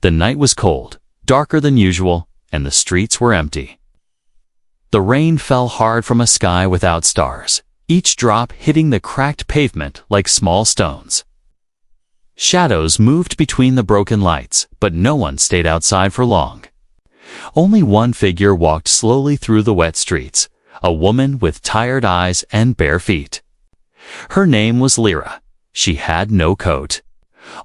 The night was cold, darker than usual, and the streets were empty. The rain fell hard from a sky without stars, each drop hitting the cracked pavement like small stones. Shadows moved between the broken lights, but no one stayed outside for long. Only one figure walked slowly through the wet streets, a woman with tired eyes and bare feet. Her name was Lira. She had no coat.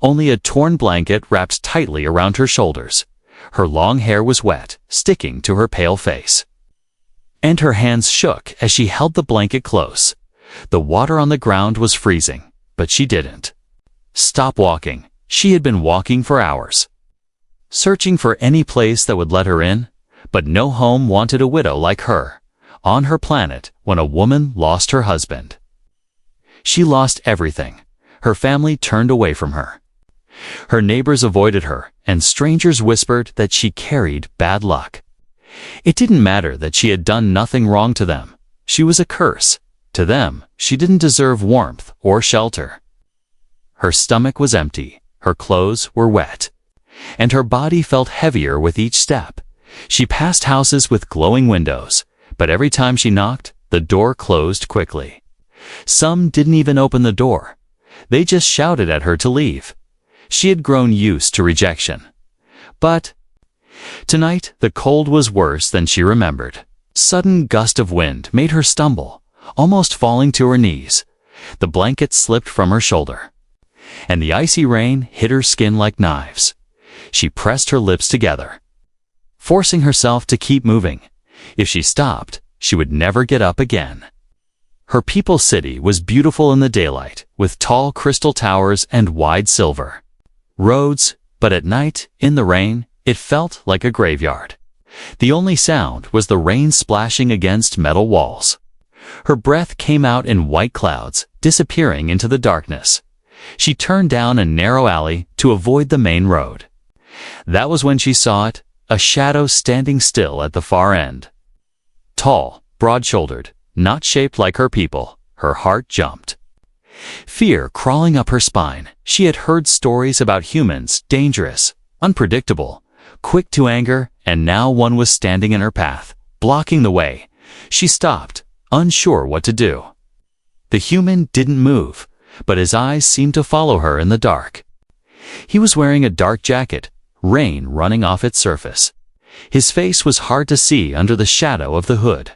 Only a torn blanket wrapped tightly around her shoulders. Her long hair was wet, sticking to her pale face. And her hands shook as she held the blanket close. The water on the ground was freezing, but she didn't stop walking. She had been walking for hours, searching for any place that would let her in, but no home wanted a widow like her, on her planet when a woman lost her husband. She lost everything. Her family turned away from her. Her neighbors avoided her, and strangers whispered that she carried bad luck. It didn't matter that she had done nothing wrong to them. She was a curse. To them, she didn't deserve warmth or shelter. Her stomach was empty, her clothes were wet, and her body felt heavier with each step. She passed houses with glowing windows, but every time she knocked, the door closed quickly. Some didn't even open the door. They just shouted at her to leave. She had grown used to rejection. But tonight, the cold was worse than she remembered. A sudden gust of wind made her stumble, almost falling to her knees. The blanket slipped from her shoulder, and the icy rain hit her skin like knives. She pressed her lips together, forcing herself to keep moving. If she stopped, she would never get up again. Her people's city was beautiful in the daylight, with tall crystal towers and wide silver roads, but at night, in the rain, it felt like a graveyard. The only sound was the rain splashing against metal walls. Her breath came out in white clouds, disappearing into the darkness. She turned down a narrow alley to avoid the main road. That was when she saw it, a shadow standing still at the far end. Tall, broad-shouldered, not shaped like her people. Her heart jumped. Fear crawling up her spine. She had heard stories about humans, dangerous, unpredictable, quick to anger, and now one was standing in her path, blocking the way. She stopped, unsure what to do. The human didn't move, but his eyes seemed to follow her in the dark. He was wearing a dark jacket, rain running off its surface. His face was hard to see under the shadow of the hood.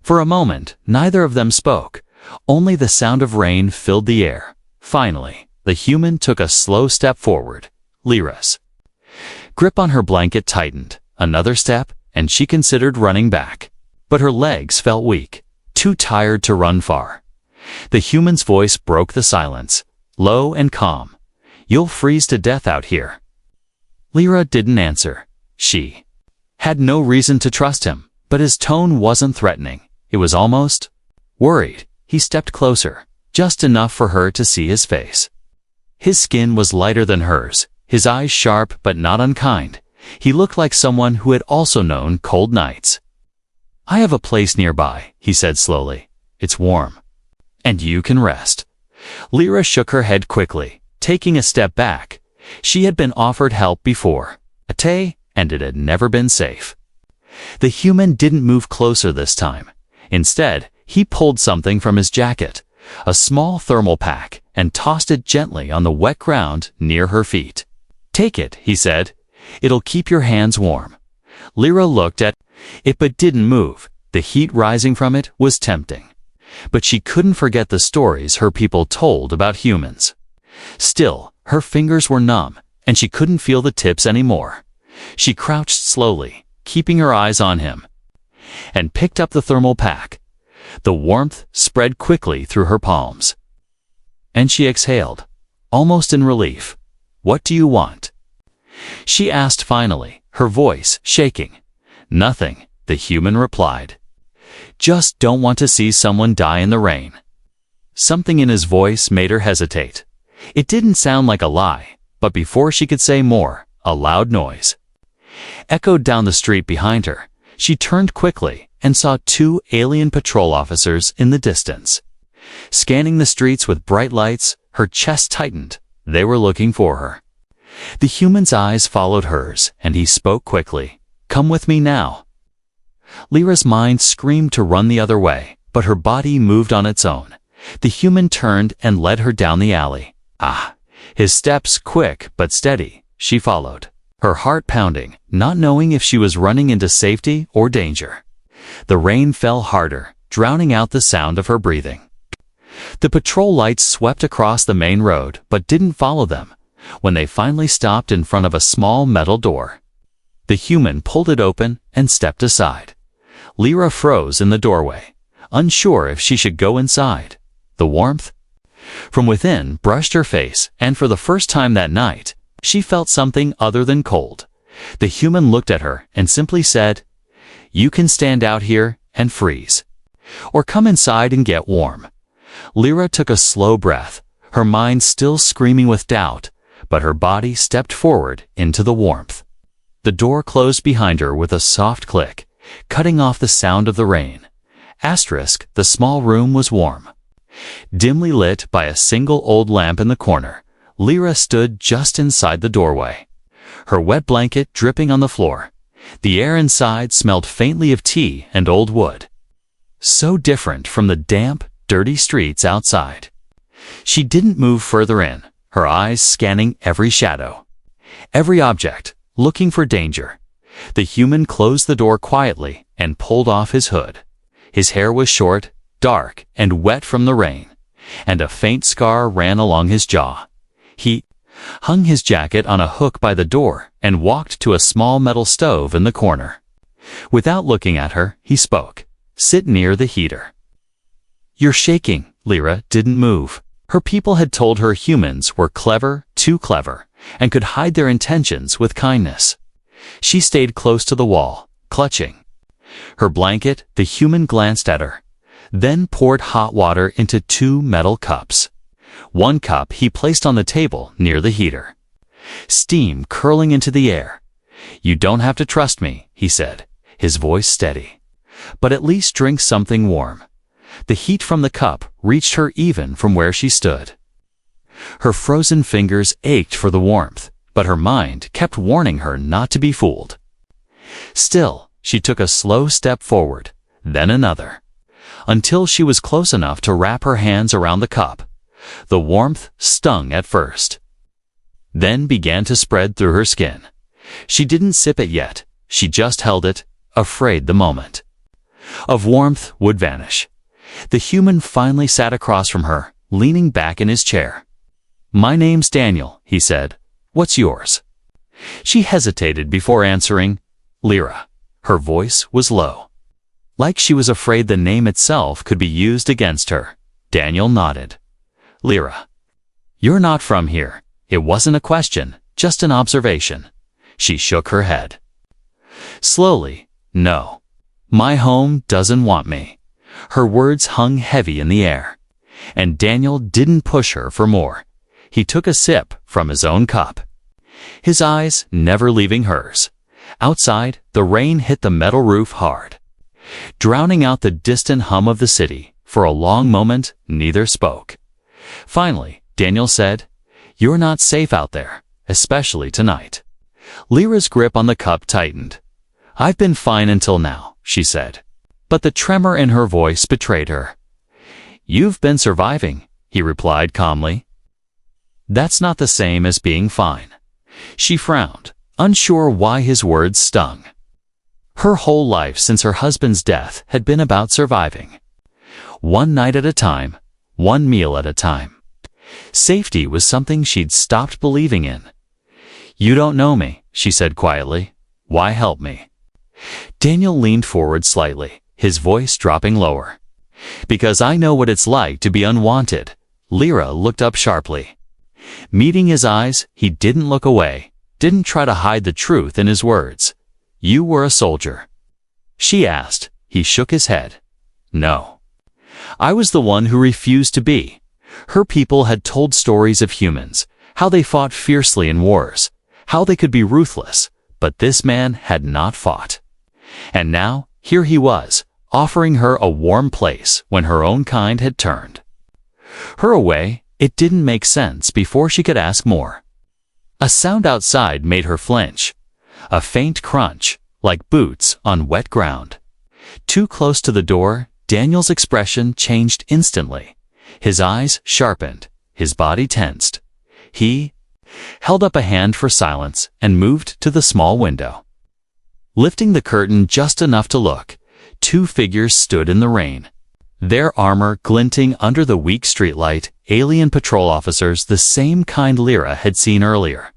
For a moment, neither of them spoke. Only the sound of rain filled the air. Finally, the human took a slow step forward. Lira's grip on her blanket tightened. Another step, and she considered running back. But her legs felt weak, too tired to run far. The human's voice broke the silence, low and calm. "You'll freeze to death out here." Lira didn't answer. She had no reason to trust him, but his tone wasn't threatening. It was almost worried. He stepped closer, just enough for her to see his face. His skin was lighter than hers, his eyes sharp but not unkind. He looked like someone who had also known cold nights. "I have a place nearby," he said slowly. "It's warm, and you can rest." Lira shook her head quickly, taking a step back. She had been offered help before, and it had never been safe. The human didn't move closer this time. Instead, he pulled something from his jacket, a small thermal pack, and tossed it gently on the wet ground near her feet. "Take it," he said. "It'll keep your hands warm." Lira looked at it but didn't move. The heat rising from it was tempting. But she couldn't forget the stories her people told about humans. Still, her fingers were numb, and she couldn't feel the tips anymore. She crouched slowly, keeping her eyes on him, and picked up the thermal pack. The warmth spread quickly through her palms, and she exhaled, almost in relief. "What do you want?" she asked finally, her voice shaking. "Nothing," the human replied. "Just don't want to see someone die in the rain." Something in his voice made her hesitate. It didn't sound like a lie, but before she could say more, a loud noise echoed down the street behind her. She turned quickly and saw two alien patrol officers in the distance. Scanning the streets with bright lights, her chest tightened. They were looking for her. The human's eyes followed hers, and he spoke quickly. "Come with me now." Lyra's mind screamed to run the other way, but her body moved on its own. The human turned and led her down the alley. His steps quick but steady, she followed, her heart pounding, not knowing if she was running into safety or danger. The rain fell harder, drowning out the sound of her breathing. The patrol lights swept across the main road but didn't follow them. When they finally stopped in front of a small metal door, the human pulled it open and stepped aside. Lira froze in the doorway, unsure if she should go inside. The warmth from within brushed her face, and for the first time that night, she felt something other than cold. The human looked at her and simply said, "You can stand out here and freeze, or come inside and get warm." Lira took a slow breath, her mind still screaming with doubt, but her body stepped forward into the warmth. The door closed behind her with a soft click, cutting off the sound of the rain. The small room was warm. Dimly lit by a single old lamp in the corner, Lira stood just inside the doorway, her wet blanket dripping on the floor. The air inside smelled faintly of tea and old wood, so different from the damp, dirty streets outside. She didn't move further in, her eyes scanning every shadow, every object, looking for danger. The human closed the door quietly and pulled off his hood. His hair was short, dark, and wet from the rain, and a faint scar ran along his jaw. He hung his jacket on a hook by the door and walked to a small metal stove in the corner. Without looking at her, he spoke. "Sit near the heater." "You're shaking." Lira didn't move. Her people had told her humans were clever, too clever, and could hide their intentions with kindness. She stayed close to the wall, clutching her blanket. The human glanced at her, then poured hot water into 2 metal cups. One cup he placed on the table near the heater, steam curling into the air. "You don't have to trust me," he said, his voice steady, "but at least drink something warm." The heat from the cup reached her even from where she stood. Her frozen fingers ached for the warmth, but her mind kept warning her not to be fooled. Still, she took a slow step forward, then another, until she was close enough to wrap her hands around the cup. The warmth stung at first, then began to spread through her skin. She didn't sip it yet, she just held it, afraid the moment of warmth would vanish. The human finally sat across from her, leaning back in his chair. "My name's Daniel," he said. "What's yours?" She hesitated before answering. "Lira." Her voice was low, like she was afraid the name itself could be used against her. Daniel nodded. "Lira. You're not from here." It wasn't a question, just an observation. She shook her head. Slowly, "No. My home doesn't want me." Her words hung heavy in the air, and Daniel didn't push her for more. He took a sip from his own cup, his eyes never leaving hers. Outside, the rain hit the metal roof hard, drowning out the distant hum of the city. For a long moment, neither spoke. Finally, Daniel said, "You're not safe out there, especially tonight." Lyra's grip on the cup tightened. "I've been fine until now," she said, but the tremor in her voice betrayed her. "You've been surviving," he replied calmly. "That's not the same as being fine." She frowned, unsure why his words stung. Her whole life since her husband's death had been about surviving. One night at a time, one meal at a time. Safety was something she'd stopped believing in. "You don't know me," she said quietly. "Why help me?" Daniel leaned forward slightly, his voice dropping lower. "Because I know what it's like to be unwanted." Lira looked up sharply. Meeting his eyes, he didn't look away, didn't try to hide the truth in his words. "You were a soldier?" she asked. He shook his head. "No. I was the one who refused to be." Her people had told stories of humans, how they fought fiercely in wars, how they could be ruthless, but this man had not fought. And now, here he was, offering her a warm place when her own kind had turned her away. It didn't make sense before she could ask more. A sound outside made her flinch. A faint crunch, like boots on wet ground. Too close to the door, Daniel's expression changed instantly. His eyes sharpened, his body tensed. He held up a hand for silence and moved to the small window. Lifting the curtain just enough to look, two figures stood in the rain. Their armor glinting under the weak streetlight, alien patrol officers the same kind Lira had seen earlier.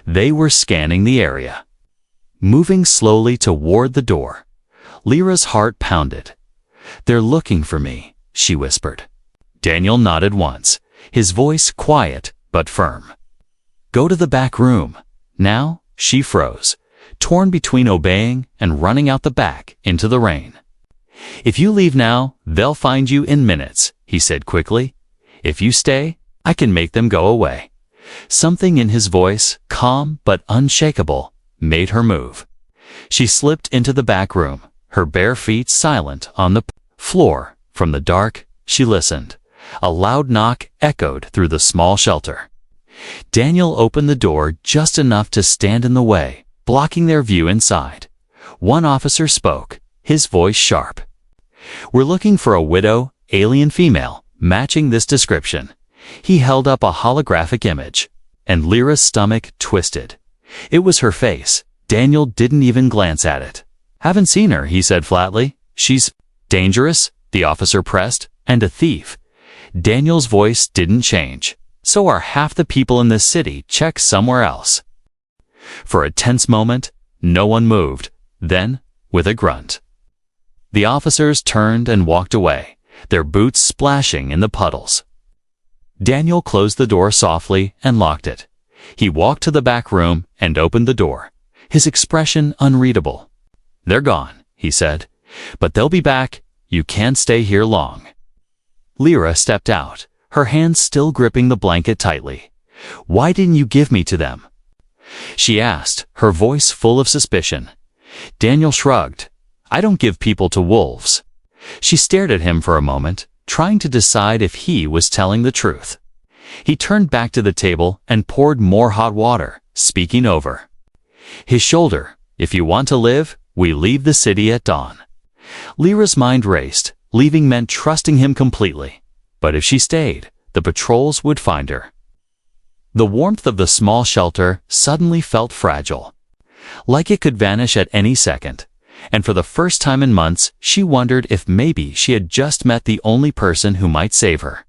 They were scanning the area. Moving slowly toward the door. Lira's heart pounded. "They're looking for me," she whispered. Daniel nodded once, his voice quiet but firm. "Go to the back room." Now, she froze, torn between obeying and running out the back into the rain. "If you leave now, they'll find you in minutes," he said quickly. "If you stay, I can make them go away." Something in his voice, calm but unshakable, made her move. She slipped into the back room, her bare feet silent on the floor. From the dark, she listened. A loud knock echoed through the small shelter. Daniel opened the door just enough to stand in the way, blocking their view inside. One officer spoke, his voice sharp. "We're looking for a widow, alien female, matching this description." He held up a holographic image, and Lyra's stomach twisted. It was her face. Daniel didn't even glance at it. "Haven't seen her," he said flatly. "She's dangerous," the officer pressed, "and a thief." Daniel's voice didn't change. "So are half the people in this city. Check somewhere else." For a tense moment, no one moved. Then, with a grunt, the officers turned and walked away, their boots splashing in the puddles. Daniel closed the door softly and locked it. He walked to the back room and opened the door, his expression unreadable. "They're gone," he said, "but they'll be back. You can't stay here long." Lira stepped out, her hands still gripping the blanket tightly. "Why didn't you give me to them?" she asked, her voice full of suspicion. Daniel shrugged. "I don't give people to wolves." She stared at him for a moment, trying to decide if he was telling the truth. He turned back to the table and poured more hot water, speaking over his shoulder. "If you want to live, we leave the city at dawn." Lyra's mind raced. Leaving meant trusting him completely. But if she stayed, the patrols would find her. The warmth of the small shelter suddenly felt fragile, like it could vanish at any second. And for the first time in months, she wondered if maybe she had just met the only person who might save her.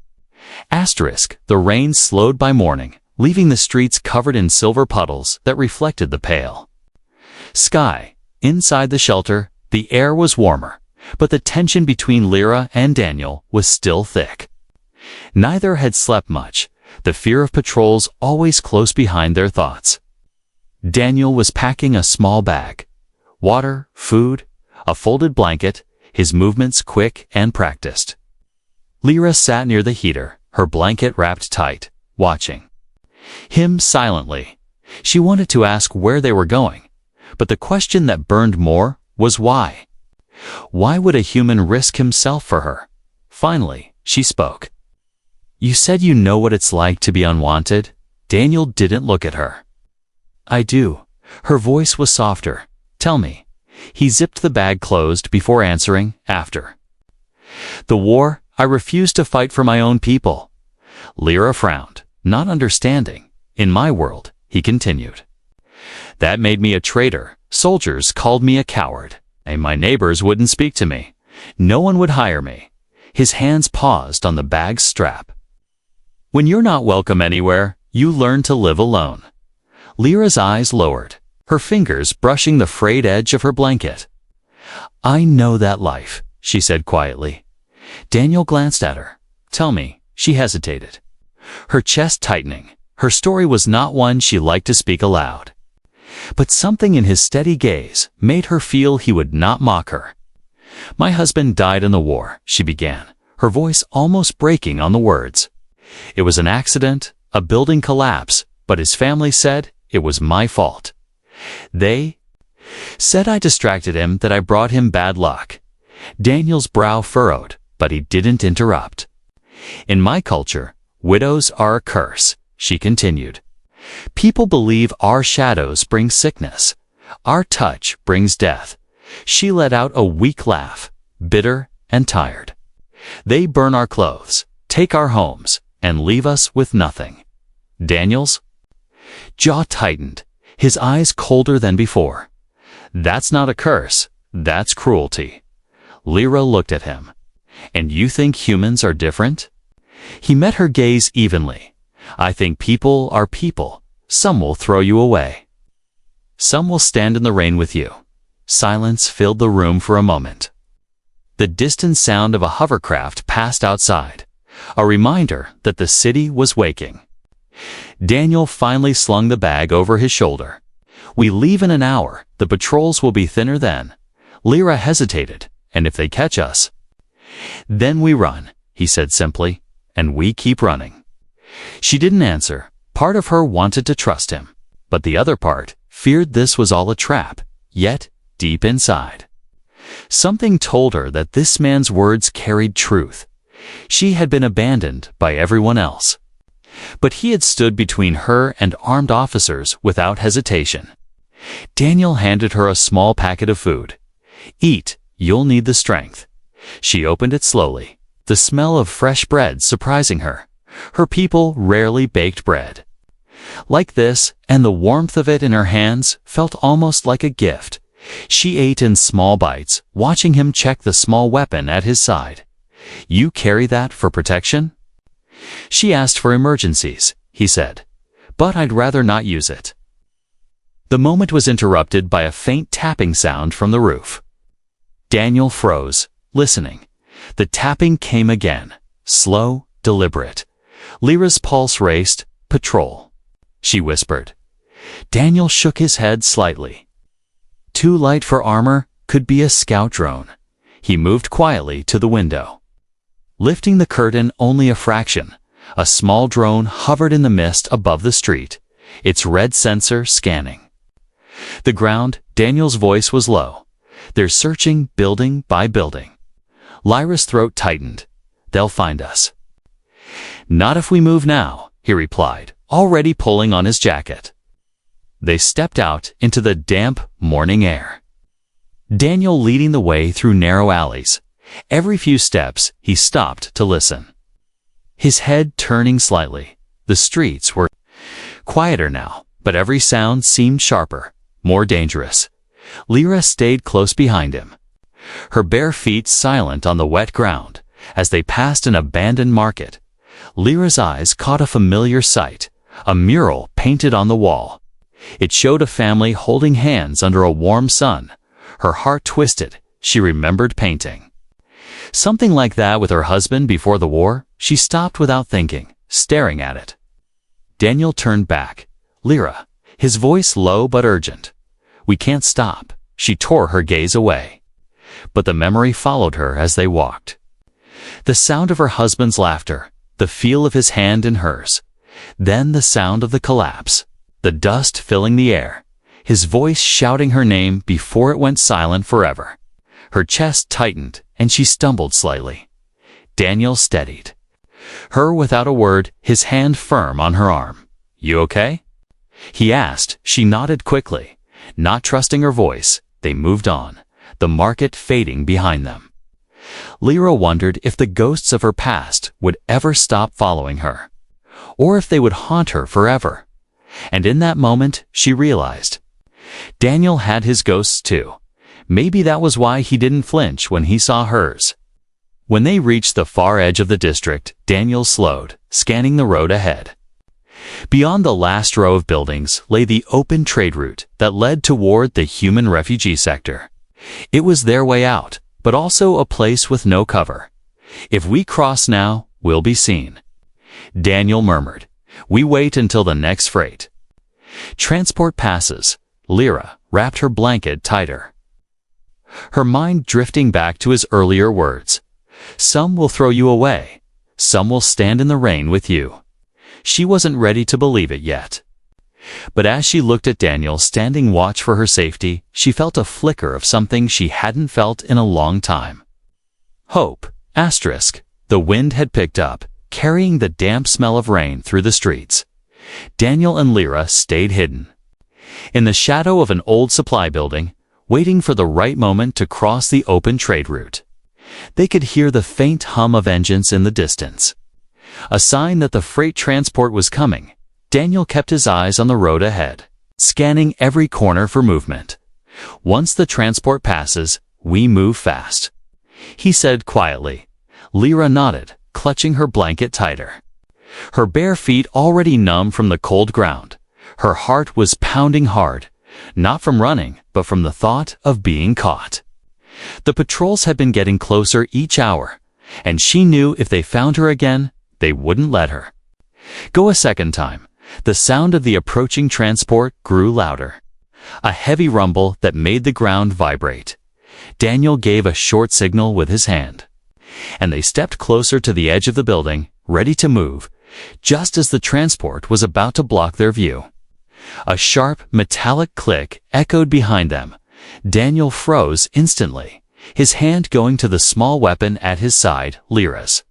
The rain slowed by morning, leaving the streets covered in silver puddles that reflected the pale sky. Inside the shelter, the air was warmer, but the tension between Lira and Daniel was still thick. Neither had slept much, the fear of patrols always close behind their thoughts. Daniel was packing a small bag. Water, food, a folded blanket, his movements quick and practiced. Lira sat near the heater, her blanket wrapped tight, watching him silently. She wanted to ask where they were going, but the question that burned more was why. Why would a human risk himself for her? Finally, she spoke. "You said you know what it's like to be unwanted." Daniel didn't look at her. "I do." Her voice was softer. "Tell me." He zipped the bag closed before answering, "After the war, I refused to fight for my own people." Lira frowned, not understanding. "In my world," he continued, "that made me a traitor. Soldiers called me a coward, and my neighbors wouldn't speak to me. No one would hire me." His hands paused on the bag's strap. "When you're not welcome anywhere, you learn to live alone." Lyra's eyes lowered, her fingers brushing the frayed edge of her blanket. "I know that life," she said quietly. Daniel glanced at her. "Tell me." She hesitated, her chest tightening. Her story was not one she liked to speak aloud. But something in his steady gaze made her feel he would not mock her. "My husband died in the war," she began, her voice almost breaking on the words. "It was an accident, a building collapse, but his family said it was my fault. They said I distracted him, that I brought him bad luck." Daniel's brow furrowed, but he didn't interrupt. "In my culture, widows are a curse," she continued. People believe our shadows bring sickness. Our touch brings death. She let out a weak laugh, bitter and tired. They burn our clothes, take our homes, and leave us with nothing. Daniel's jaw tightened, his eyes colder than before. That's not a curse, that's cruelty. Lira looked at him. And you think humans are different? He met her gaze evenly. I think people are people. Some will throw you away. Some will stand in the rain with you. Silence filled the room for a moment. The distant sound of a hovercraft passed outside, a reminder that the city was waking. Daniel finally slung the bag over his shoulder. We leave in an hour. The patrols will be thinner then. Lira hesitated. And if they catch us? Then we run, he said simply, and we keep running. She didn't answer. Part of her wanted to trust him, but the other part feared this was all a trap, yet deep inside. Something told her that this man's words carried truth. She had been abandoned by everyone else. But he had stood between her and armed officers without hesitation. Daniel handed her a small packet of food. Eat, you'll need the strength. She opened it slowly, the smell of fresh bread surprising her. Her people rarely baked bread. Like this, and the warmth of it in her hands felt almost like a gift. She ate in small bites, watching him check the small weapon at his side. You carry that for protection? She asked for emergencies, he said, but I'd rather not use it. The moment was interrupted by a faint tapping sound from the roof. Daniel froze, listening. The tapping came again, slow, deliberate. Lira's pulse raced. Patrol, she whispered. Daniel shook his head slightly. Too light for armor, could be a scout drone. He moved quietly to the window. Lifting the curtain only a fraction, a small drone hovered in the mist above the street, its red sensor scanning. The ground, Daniel's voice was low. They're searching building by building. Lyra's throat tightened. They'll find us. Not if we move now, he replied, already pulling on his jacket. They stepped out into the damp morning air. Daniel leading the way through narrow alleys. Every few steps, he stopped to listen. His head turning slightly. The streets were quieter now, but every sound seemed sharper, more dangerous. Lira stayed close behind him, her bare feet silent on the wet ground. As they passed an abandoned market, Lira's eyes caught a familiar sight, a mural painted on the wall. It showed a family holding hands under a warm sun. Her heart twisted. She remembered painting something like that with her husband before the war. She stopped without thinking, staring at it. Daniel turned back. Lira, his voice low but urgent. We can't stop. She tore her gaze away. But the memory followed her as they walked. The sound of her husband's laughter, the feel of his hand in hers. Then the sound of the collapse, the dust filling the air, his voice shouting her name before it went silent forever. Her chest tightened, and she stumbled slightly. Daniel steadied her without a word, his hand firm on her arm. You okay? He asked. She nodded quickly. Not trusting her voice, they moved on, the market fading behind them. Lira wondered if the ghosts of her past would ever stop following her, or if they would haunt her forever. And in that moment, she realized. Daniel had his ghosts too. Maybe that was why he didn't flinch when he saw hers. When they reached the far edge of the district, Daniel slowed, scanning the road ahead. Beyond the last row of buildings lay the open trade route that led toward the human refugee sector. It was their way out, but also a place with no cover. If we cross now, we'll be seen. Daniel murmured. We wait until the next freight. Transport passes. Lira wrapped her blanket tighter, her mind drifting back to his earlier words. Some will throw you away. Some will stand in the rain with you. She wasn't ready to believe it yet. But as she looked at Daniel standing watch for her safety, she felt a flicker of something she hadn't felt in a long time. Hope. The wind had picked up, carrying the damp smell of rain through the streets. Daniel and Lira stayed hidden. In the shadow of an old supply building, waiting for the right moment to cross the open trade route. They could hear the faint hum of engines in the distance. A sign that the freight transport was coming. Daniel kept his eyes on the road ahead, scanning every corner for movement. Once the transport passes, we move fast, he said quietly. Lira nodded, clutching her blanket tighter. Her bare feet already numb from the cold ground. Her heart was pounding hard, not from running, but from the thought of being caught. The patrols had been getting closer each hour, and she knew if they found her again, they wouldn't let her go a second time. The sound of the approaching transport grew louder, a heavy rumble that made the ground vibrate. Daniel gave a short signal with his hand, and they stepped closer to the edge of the building, ready to move, just as the transport was about to block their view. A sharp, metallic click echoed behind them. Daniel froze instantly, his hand going to the small weapon at his side, Lira's.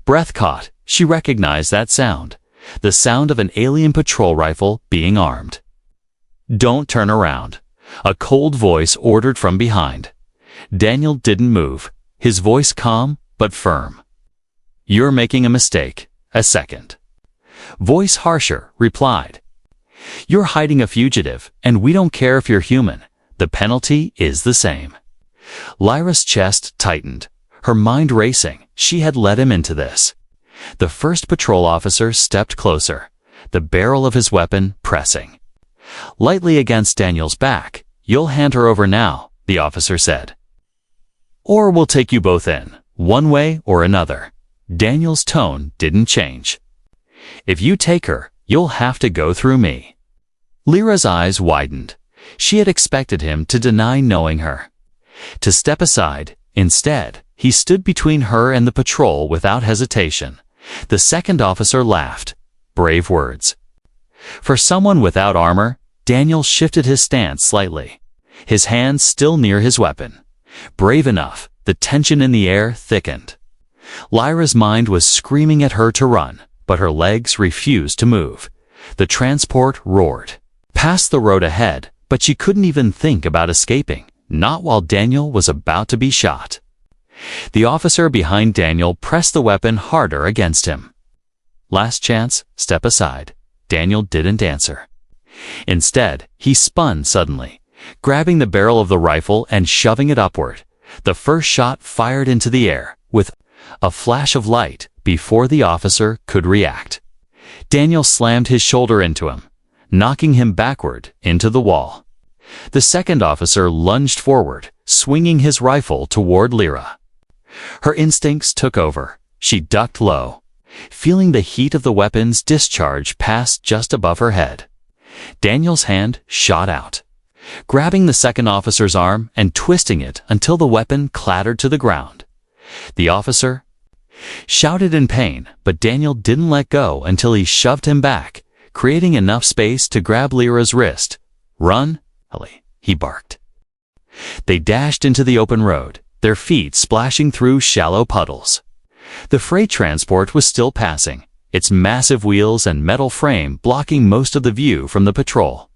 Breath caught. She recognized that sound, the sound of an alien patrol rifle being armed. "Don't turn around," a cold voice ordered from behind. Daniel didn't move, his voice calm but firm. "You're making a mistake." A second voice, harsher, replied. "You're hiding a fugitive, and we don't care if you're human. The penalty is the same." Lyra's chest tightened, her mind racing. She had led him into this. The first patrol officer stepped closer, the barrel of his weapon pressing lightly against Daniel's back. "You'll hand her over now," the officer said. "Or we'll take you both in, one way or another." Daniel's tone didn't change. "If you take her, you'll have to go through me." Lyra's eyes widened. She had expected him to deny knowing her, to step aside. Instead, he stood between her and the patrol without hesitation. The second officer laughed. Brave words. For someone without armor, Daniel shifted his stance slightly, his hands still near his weapon. Brave enough. The tension in the air thickened. Lyra's mind was screaming at her to run, but her legs refused to move. The transport roared past the road ahead, but she couldn't even think about escaping, not while Daniel was about to be shot. The officer behind Daniel pressed the weapon harder against him. "Last chance, step aside." Daniel didn't answer. Instead, he spun suddenly, grabbing the barrel of the rifle and shoving it upward. The first shot fired into the air, with a flash of light, before the officer could react. Daniel slammed his shoulder into him, knocking him backward into the wall. The second officer lunged forward, swinging his rifle toward Lira. Her instincts took over. She ducked low, feeling the heat of the weapon's discharge pass just above her head. Daniel's hand shot out, grabbing the second officer's arm and twisting it until the weapon clattered to the ground. The officer shouted in pain, but Daniel didn't let go until he shoved him back, creating enough space to grab Lira's wrist. "Run, Ellie," he barked. They dashed into the open road, their feet splashing through shallow puddles. The freight transport was still passing, its massive wheels and metal frame blocking most of the view from the patrol.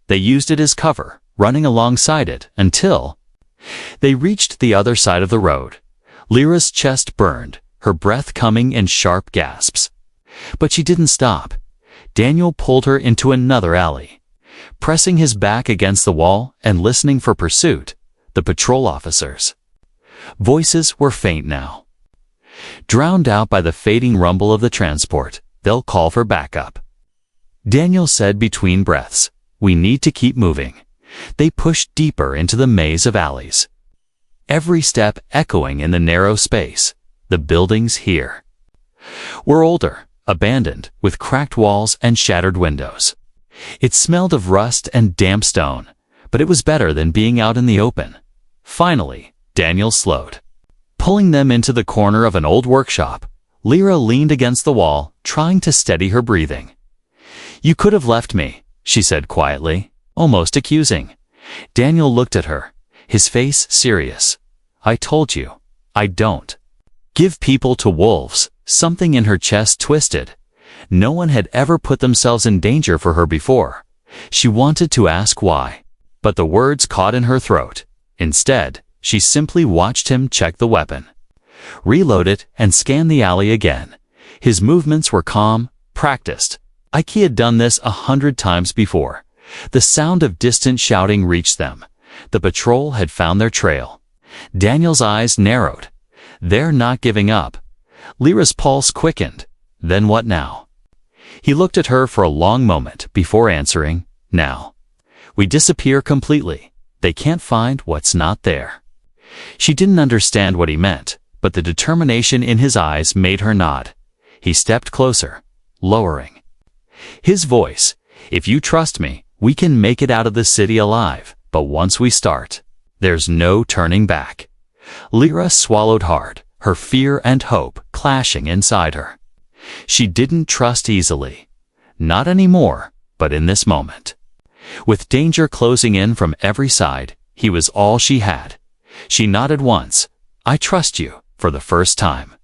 They used it as cover, running alongside it until they reached the other side of the road. Lira's chest burned, her breath coming in sharp gasps. But she didn't stop. Daniel pulled her into another alley, pressing his back against the wall and listening for pursuit. The patrol officers' voices were faint now, drowned out by the fading rumble of the transport. "They'll call for backup," Daniel said between breaths. "We need to keep moving." They pushed deeper into the maze of alleys, every step echoing in the narrow space. The buildings here were older, abandoned, with cracked walls and shattered windows. It smelled of rust and damp stone, but it was better than being out in the open. Finally, Daniel slowed, pulling them into the corner of an old workshop. Lira leaned against the wall, trying to steady her breathing. "You could have left me," she said quietly, almost accusing. Daniel looked at her, his face serious. "I told you, I don't give people to wolves." Something in her chest twisted. No one had ever put themselves in danger for her before. She wanted to ask why, but the words caught in her throat. Instead, she simply watched him check the weapon, reload it, and scan the alley again. His movements were calm, practiced. Ike had done this 100 times before. The sound of distant shouting reached them. The patrol had found their trail. Daniel's eyes narrowed. They're not giving up. Lyra's pulse quickened. Then what now? He looked at her for a long moment before answering, now. We disappear completely. They can't find what's not there. She didn't understand what he meant, but the determination in his eyes made her nod. He stepped closer, lowering his voice. If you trust me, we can make it out of the city alive, but once we start, there's no turning back. Lira swallowed hard, her fear and hope clashing inside her. She didn't trust easily. Not anymore, but in this moment. With danger closing in from every side, he was all she had. She nodded once. I trust you, for the first time.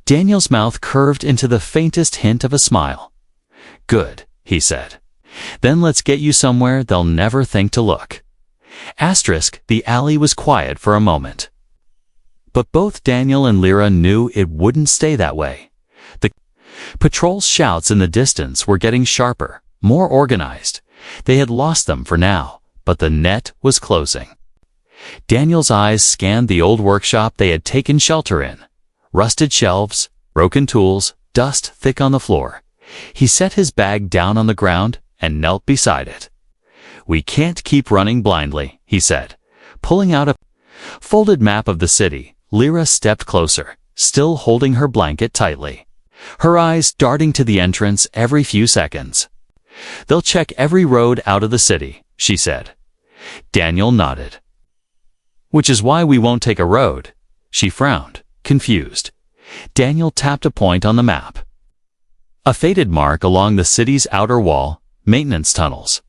Daniel's mouth curved into the faintest hint of a smile. Good, he said. Then let's get you somewhere they'll never think to look. The alley was quiet for a moment. But both Daniel and Lira knew it wouldn't stay that way. The patrol's shouts in the distance were getting sharper, more organized. They had lost them for now, but the net was closing. Daniel's eyes scanned the old workshop they had taken shelter in. Rusted shelves, broken tools, dust thick on the floor. He set his bag down on the ground and knelt beside it. We can't keep running blindly, he said. Pulling out a folded map of the city, Lira stepped closer, still holding her blanket tightly. Her eyes darting to the entrance every few seconds. They'll check every road out of the city, she said. Daniel nodded. Which is why we won't take a road. She frowned, confused. Daniel tapped a point on the map. A faded mark along the city's outer wall, maintenance tunnels.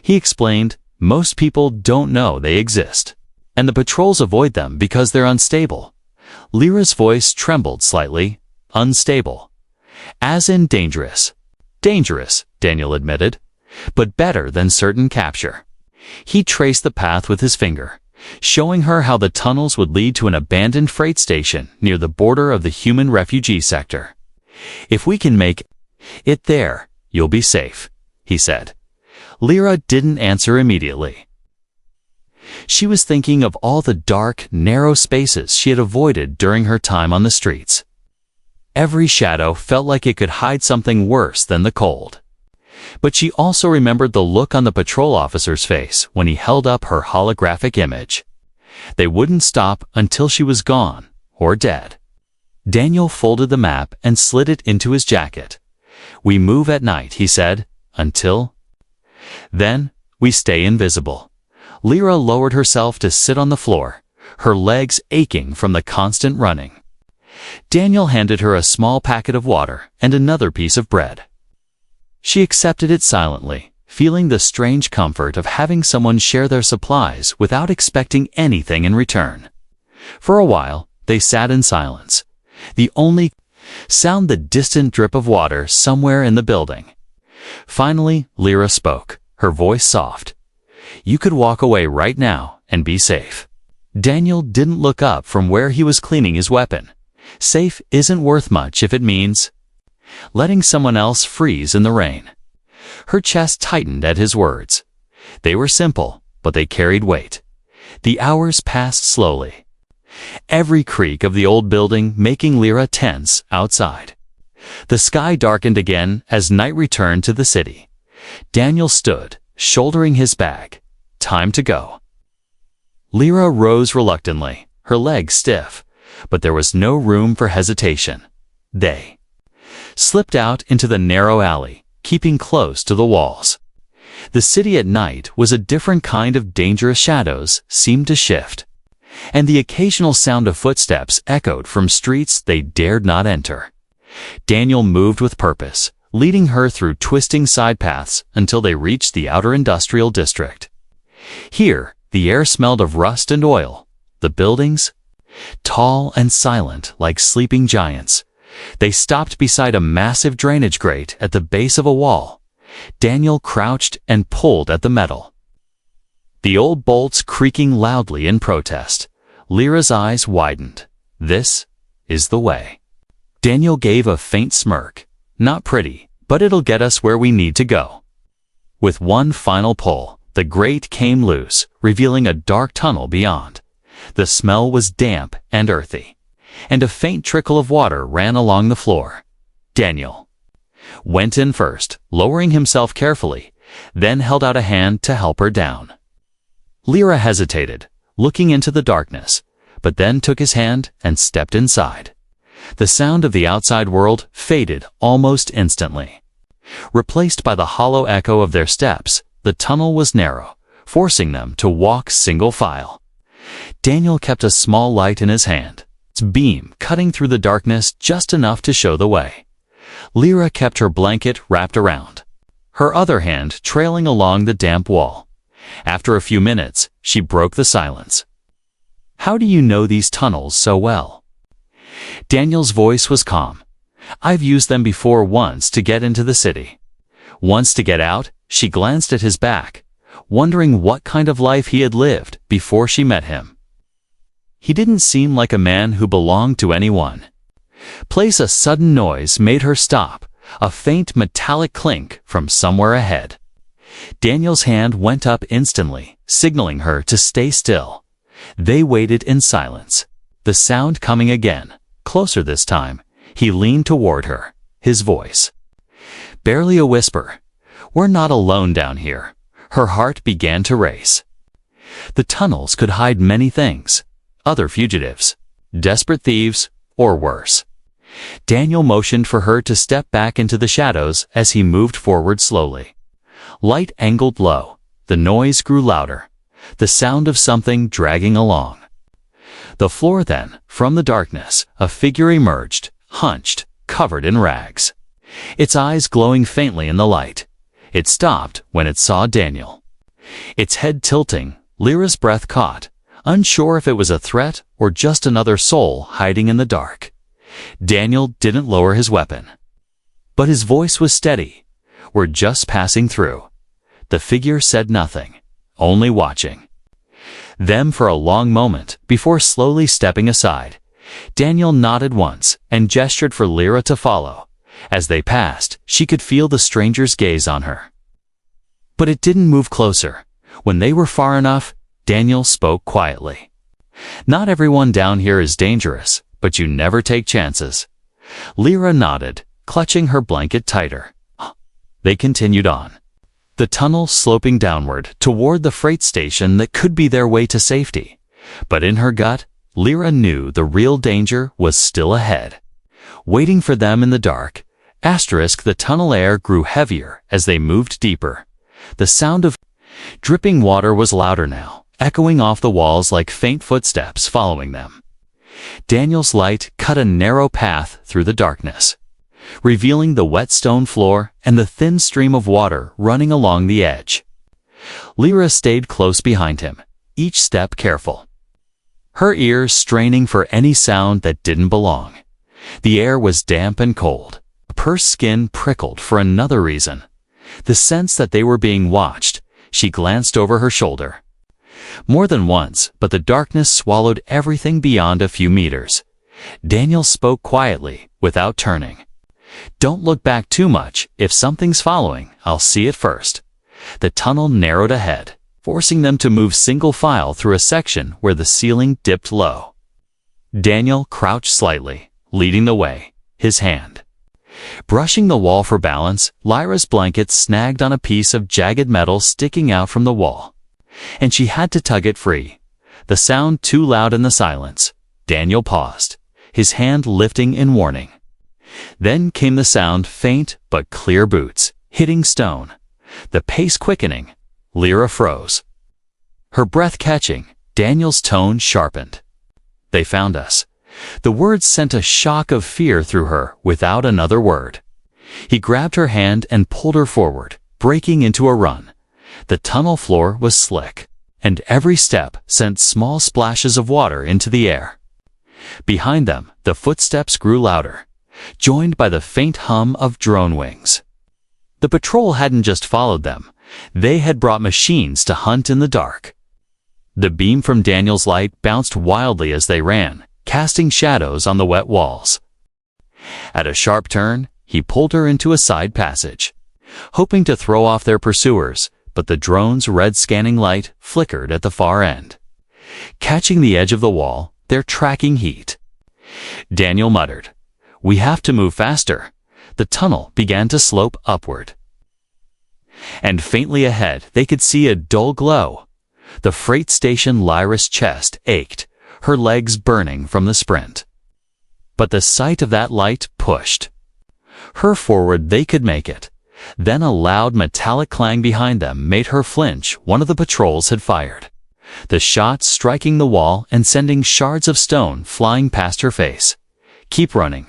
He explained, most people don't know they exist, and the patrols avoid them because they're unstable. Lyra's voice trembled slightly. Unstable. As in dangerous. Dangerous, Daniel admitted, but better than certain capture. He traced the path with his finger, showing her how the tunnels would lead to an abandoned freight station near the border of the human refugee sector. If we can make it there, you'll be safe, he said. Lira didn't answer immediately. She was thinking of all the dark, narrow spaces she had avoided during her time on the streets. Every shadow felt like it could hide something worse than the cold. But she also remembered the look on the patrol officer's face when he held up her holographic image. They wouldn't stop until she was gone or dead. Daniel folded the map and slid it into his jacket. We move at night, he said, until then, we stay invisible. Lira lowered herself to sit on the floor, her legs aching from the constant running. Daniel handed her a small packet of water and another piece of bread. She accepted it silently, feeling the strange comfort of having someone share their supplies without expecting anything in return. For a while, they sat in silence. The only sound the distant drip of water somewhere in the building. Finally, Lira spoke, her voice soft. You could walk away right now and be safe. Daniel didn't look up from where he was cleaning his weapon. Safe isn't worth much if it means letting someone else freeze in the rain. Her chest tightened at his words. They were simple, but they carried weight. The hours passed slowly. Every creak of the old building making Lira tense outside. The sky darkened again as night returned to the city. Daniel stood, shouldering his bag. Time to go. Lira rose reluctantly, her legs stiff, but there was no room for hesitation. They slipped out into the narrow alley, keeping close to the walls. The city at night was a different kind of dangerous. Shadows seemed to shift, and the occasional sound of footsteps echoed from streets they dared not enter. Daniel moved with purpose, leading her through twisting side paths until they reached the outer industrial district. Here, the air smelled of rust and oil. The buildings, tall and silent like sleeping giants, They stopped beside a massive drainage grate at the base of a wall. Daniel crouched and pulled at the metal, the old bolts creaking loudly in protest. Lyra's eyes widened. This is the way. Daniel gave a faint smirk. Not pretty, but it'll get us where we need to go. With one final pull, the grate came loose, revealing a dark tunnel beyond. The smell was damp and earthy, and a faint trickle of water ran along the floor. Daniel went in first, lowering himself carefully, then held out a hand to help her down. Lira hesitated, looking into the darkness, but then took his hand and stepped inside. The sound of the outside world faded almost instantly. Replaced by the hollow echo of their steps, the tunnel was narrow, forcing them to walk single file. Daniel kept a small light in his hand, its beam cutting through the darkness just enough to show the way. Lira kept her blanket wrapped around, her other hand trailing along the damp wall. After a few minutes, she broke the silence. "How do you know these tunnels so well?" Daniel's voice was calm. "I've used them before, once to get into the city. Once to get out." She glanced at his back, wondering what kind of life he had lived before she met him. He didn't seem like a man who belonged to anyone. Place a sudden noise made her stop, a faint metallic clink from somewhere ahead. Daniel's hand went up instantly, signaling her to stay still. They waited in silence. The sound coming again, closer this time. He leaned toward her, his voice barely a whisper. "We're not alone down here." Her heart began to race. The tunnels could hide many things. Other fugitives, desperate thieves, or worse. Daniel motioned for her to step back into the shadows as he moved forward slowly. Light angled low. The noise grew louder. The sound of something dragging along the floor. Then, from the darkness, a figure emerged, hunched, covered in rags, its eyes glowing faintly in the light. It stopped when it saw Daniel, its head tilting. Lyra's breath caught, unsure if it was a threat or just another soul hiding in the dark. Daniel didn't lower his weapon, but his voice was steady. "We're just passing through." The figure said nothing, only watching them for a long moment before slowly stepping aside. Daniel nodded once and gestured for Lira to follow. As they passed, she could feel the stranger's gaze on her, but it didn't move closer. When they were far enough, Daniel spoke quietly. "Not everyone down here is dangerous, but you never take chances." Lira nodded, clutching her blanket tighter. They continued on, the tunnel sloping downward toward the freight station that could be their way to safety. But in her gut, Lira knew the real danger was still ahead, waiting for them in the dark. The tunnel air grew heavier as they moved deeper. The sound of dripping water was louder now, echoing off the walls like faint footsteps following them. Daniel's light cut a narrow path through the darkness, revealing the wet stone floor and the thin stream of water running along the edge. Lira stayed close behind him, each step careful, her ears straining for any sound that didn't belong. The air was damp and cold. Her skin prickled for another reason, the sense that they were being watched. She glanced over her shoulder more than once, but the darkness swallowed everything beyond a few meters. Daniel spoke quietly, without turning. "Don't look back too much. If something's following, I'll see it first." The tunnel narrowed ahead, forcing them to move single file through a section where the ceiling dipped low. Daniel crouched slightly, leading the way, his hand brushing the wall for balance. Lyra's blanket snagged on a piece of jagged metal sticking out from the wall, and she had to tug it free. The sound too loud in the silence. Daniel paused, his hand lifting in warning. Then came the sound, faint but clear, boots hitting stone, the pace quickening. Lira froze, her breath catching. Daniel's tone sharpened. "They found us." The words sent a shock of fear through her without another word. He grabbed her hand and pulled her forward, breaking into a run. The tunnel floor was slick, and every step sent small splashes of water into the air. Behind them, the footsteps grew louder. joined by the faint hum of drone wings. The patrol hadn't just followed them. They had brought machines to hunt in the dark. The beam from Daniel's light bounced wildly as they ran, casting shadows on the wet walls. At a sharp turn, he pulled her into a side passage, hoping to throw off their pursuers, but the drone's red scanning light flickered at the far end, catching the edge of the wall, their tracking heat. Daniel muttered, "We have to move faster." The tunnel began to slope upward. And faintly ahead, they could see a dull glow. The freight station Lyra's chest ached, her legs burning from the sprint. But the sight of that light pushed her forward. They could make it. Then a loud metallic clang behind them made her flinch. One of the patrols had fired, the shot striking the wall and sending shards of stone flying past her face. "Keep running,"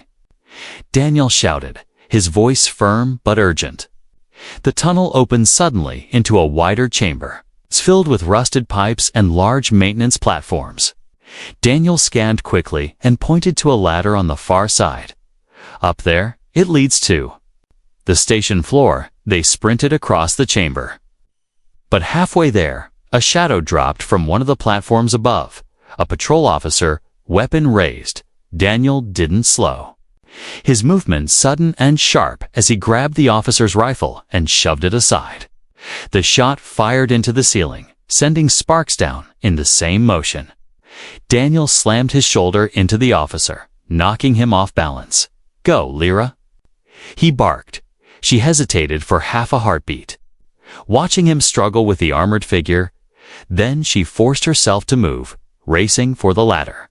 Daniel shouted, his voice firm but urgent. The tunnel opened suddenly into a wider chamber, filled with rusted pipes and large maintenance platforms. Daniel scanned quickly and pointed to a ladder on the far side. "Up there, it leads to the station floor." They sprinted across the chamber. But halfway there, a shadow dropped from one of the platforms above. A patrol officer, weapon raised. Daniel didn't slow. His movement sudden and sharp as he grabbed the officer's rifle and shoved it aside. The shot fired into the ceiling, sending sparks down in the same motion. Daniel slammed his shoulder into the officer, knocking him off balance. "Go, Lira," he barked. She hesitated for half a heartbeat, watching him struggle with the armored figure. Then she forced herself to move, racing for the ladder.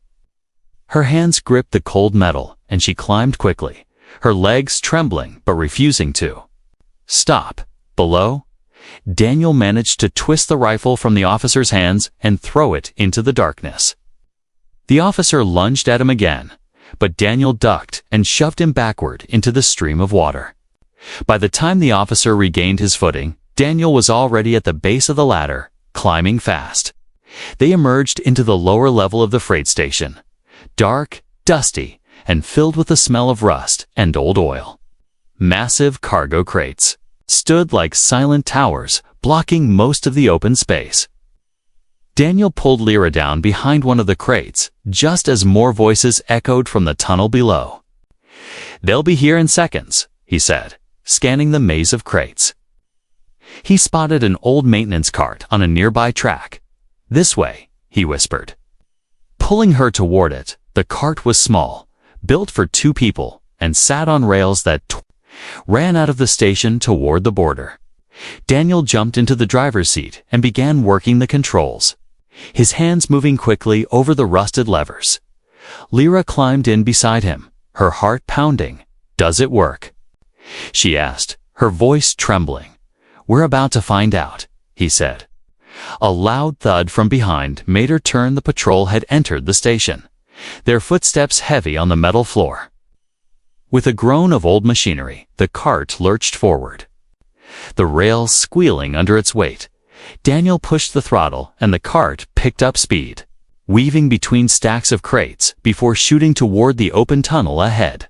Her hands gripped the cold metal, and she climbed quickly, her legs trembling but refusing to stop. Below, Daniel managed to twist the rifle from the officer's hands and throw it into the darkness. The officer lunged at him again, but Daniel ducked and shoved him backward into the stream of water. By the time the officer regained his footing, Daniel was already at the base of the ladder, climbing fast. They emerged into the lower level of the freight station, dark, dusty, and filled with the smell of rust and old oil. Massive cargo crates stood like silent towers, blocking most of the open space. Daniel pulled Lira down behind one of the crates, just as more voices echoed from the tunnel below. "They'll be here in seconds," he said, scanning the maze of crates. He spotted an old maintenance cart on a nearby track. "This way," he whispered. Pulling her toward it, the cart was small, built for 2 people, and sat on rails that ran out of the station toward the border. Daniel jumped into the driver's seat and began working the controls, his hands moving quickly over the rusted levers. Lira climbed in beside him, her heart pounding. "Does it work?" she asked, her voice trembling. "We're about to find out," he said. A loud thud from behind made her turn. The patrol had entered the station, their footsteps heavy on the metal floor. With a groan of old machinery, the cart lurched forward, the rails squealing under its weight. Daniel pushed the throttle and the cart picked up speed, weaving between stacks of crates before shooting toward the open tunnel ahead.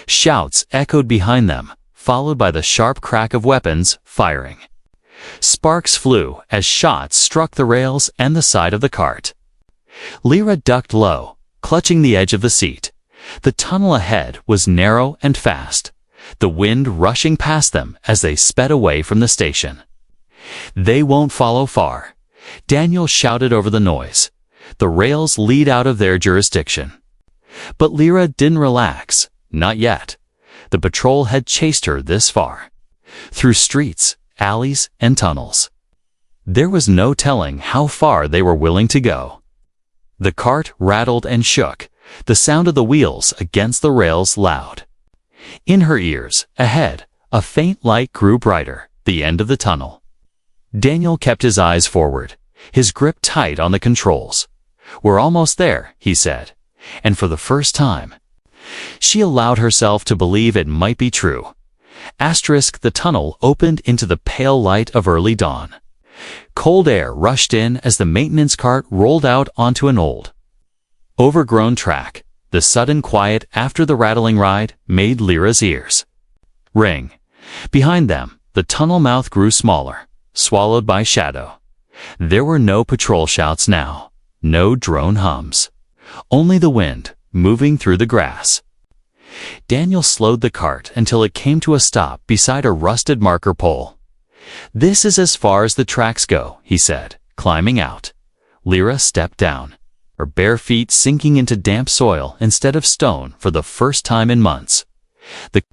Shouts echoed behind them, followed by the sharp crack of weapons firing. Sparks flew as shots struck the rails and the side of the cart. Lira ducked low, clutching the edge of the seat. The tunnel ahead was narrow and fast, the wind rushing past them as they sped away from the station. "They won't follow far," Daniel shouted over the noise. "The rails lead out of their jurisdiction." But Lira didn't relax, not yet. The patrol had chased her this far, through streets, alleys, and tunnels. There was no telling how far they were willing to go. The cart rattled and shook, the sound of the wheels against the rails loud. In her ears, ahead, a faint light grew brighter, the end of the tunnel. Daniel kept his eyes forward, his grip tight on the controls. "We're almost there," he said, and for the first time, she allowed herself to believe it might be true. The tunnel opened into the pale light of early dawn. Cold air rushed in as the maintenance cart rolled out onto an old, overgrown track. The sudden quiet after the rattling ride made Lyra's ears ring. Behind them, the tunnel mouth grew smaller, swallowed by shadow. There were no patrol shouts now, no drone hums. Only the wind, moving through the grass. Daniel slowed the cart until it came to a stop beside a rusted marker pole. "This is as far as the tracks go," he said, climbing out. Lira stepped down, her bare feet sinking into damp soil instead of stone for the first time in months. The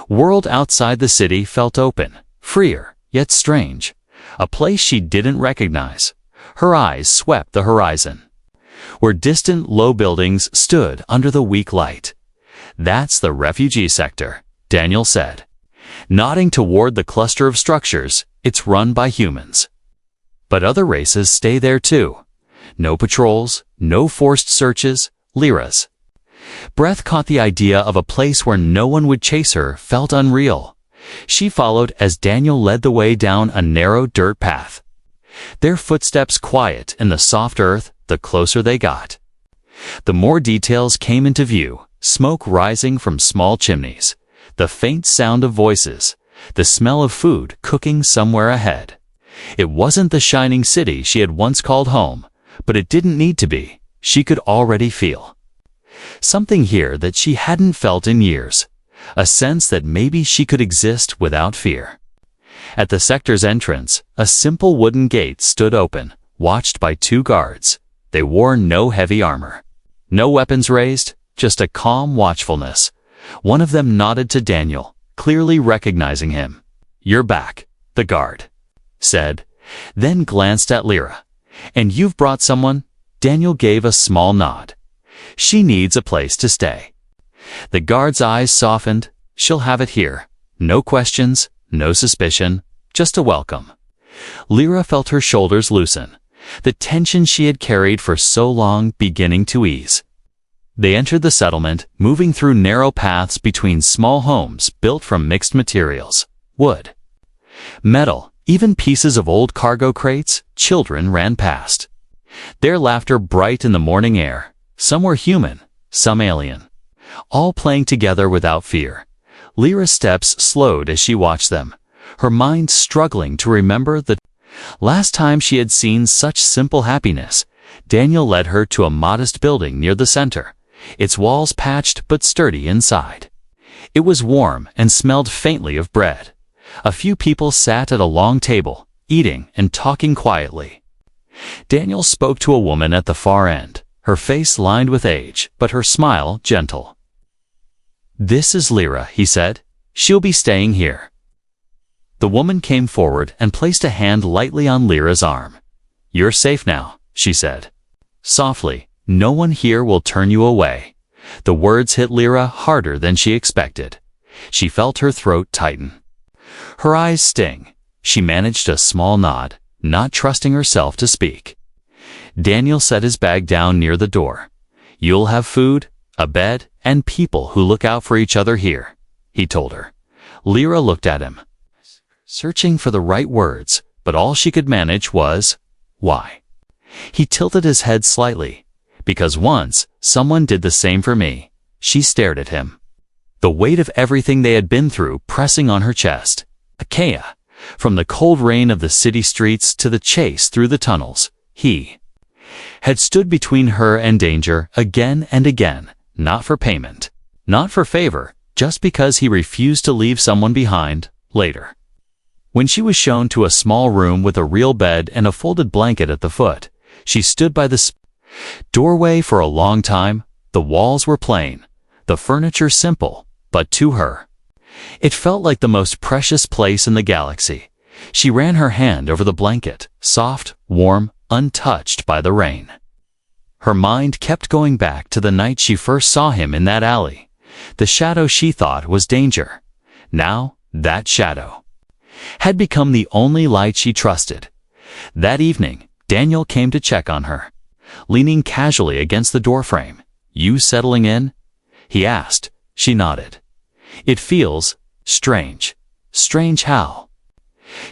world outside the city felt open, freer, yet strange, a place she didn't recognize. Her eyes swept the horizon, where distant low buildings stood under the weak light. "That's the refugee sector," Daniel said, nodding toward the cluster of structures. "It's run by humans. But other races stay there too. No patrols, no forced searches, Lyra's." Breath caught the idea of a place where no one would chase her felt unreal. She followed as Daniel led the way down a narrow dirt path. Their footsteps quiet in the soft earth the closer they got. The more details came into view, smoke rising from small chimneys, the faint sound of voices, the smell of food cooking somewhere ahead. It wasn't the shining city she had once called home, but it didn't need to be. She could already feel something here that she hadn't felt in years, a sense that maybe she could exist without fear. At the sector's entrance, a simple wooden gate stood open, watched by 2 guards. They wore no heavy armor, no weapons raised, just a calm watchfulness. One of them nodded to Daniel, clearly recognizing him. "You're back," the guard said, then glanced at Lira. "And you've brought someone?" Daniel gave a small nod. "She needs a place to stay." The guard's eyes softened. "She'll have it here. No questions, no suspicion, just a welcome." Lira felt her shoulders loosen, the tension she had carried for so long beginning to ease. They entered the settlement, moving through narrow paths between small homes built from mixed materials, wood, metal, even pieces of old cargo crates. Children ran past, their laughter bright in the morning air. Some were human, some alien, all playing together without fear. Lyra's steps slowed as she watched them, her mind struggling to remember the last time she had seen such simple happiness. Daniel led her to a modest building near the center, its walls patched but sturdy inside. It was warm and smelled faintly of bread. A few people sat at a long table, eating and talking quietly. Daniel spoke to a woman at the far end, her face lined with age, but her smile gentle. "This is Lira," he said. "She'll be staying here." The woman came forward and placed a hand lightly on Lyra's arm. "You're safe now," she said softly. "No one here will turn you away." The words hit Lira harder than she expected. She felt her throat tighten, her eyes sting. She managed a small nod, not trusting herself to speak. Daniel set his bag down near the door. "You'll have food, a bed, and people who look out for each other here," he told her. Lira looked at him, searching for the right words, but all she could manage was, "Why?" He tilted his head slightly. "Because once, someone did the same for me." She stared at him, the weight of everything they had been through pressing on her chest. Achaia, from the cold rain of the city streets to the chase through the tunnels, he had stood between her and danger again and again, not for payment, not for favor, just because he refused to leave someone behind later. When she was shown to a small room with a real bed and a folded blanket at the foot, she stood by the doorway for a long time. The walls were plain, the furniture simple, but to her, it felt like the most precious place in the galaxy. She ran her hand over the blanket, soft, warm, untouched by the rain. Her mind kept going back to the night she first saw him in that alley, the shadow she thought was danger. Now, that shadow had become the only light she trusted. That evening, Daniel came to check on her, leaning casually against the doorframe. "You settling in?" he asked. She nodded. "It feels strange." "Strange how?"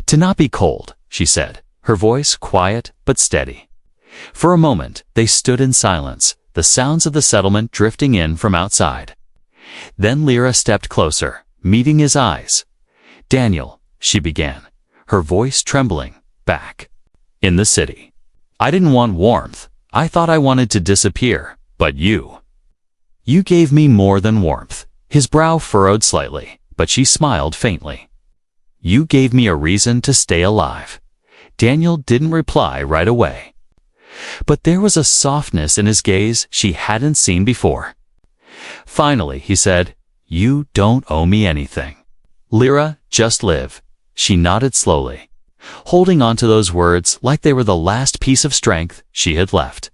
"To not be cold," she said, her voice quiet but steady. For a moment, they stood in silence, the sounds of the settlement drifting in from outside. Then Lira stepped closer, meeting his eyes. "Daniel," she began, her voice trembling, "back in the city. I didn't want warmth. I thought I wanted to disappear, but you gave me more than warmth." His brow furrowed slightly, but she smiled faintly. "You gave me a reason to stay alive." Daniel didn't reply right away, but there was a softness in his gaze she hadn't seen before. Finally, he said, "You don't owe me anything. Lira, just live." She nodded slowly, holding on to those words like they were the last piece of strength she had left.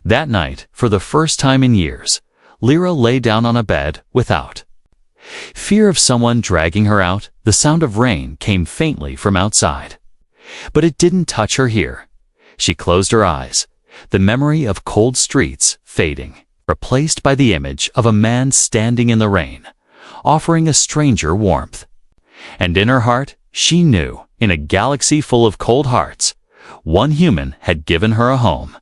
That night, for the first time in years, Lira lay down on a bed without fear of someone dragging her out. The sound of rain came faintly from outside, but it didn't touch her here. She closed her eyes, the memory of cold streets fading, replaced by the image of a man standing in the rain, offering a stranger warmth. And in her heart, she knew, in a galaxy full of cold hearts, one human had given her a home.